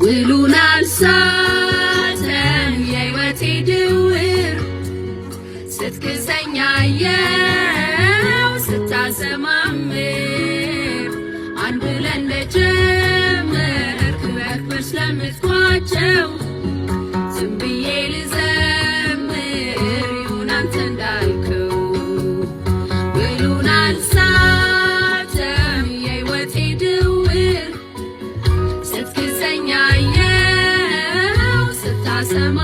ውሉን አልሳተም የሕይወቴ ድውር ስትክሰኝ አየው ስታሰማምር አንድ ብለህ እንደጀመርክ በክብር ስለምትቋጨው ዝም ብዬ ልዘምር ይሁን አንተ እንዳልከው። ውሉን አልሳተም የሕይወቴ ድውር ስትክሰኝ አየው ስታሰማ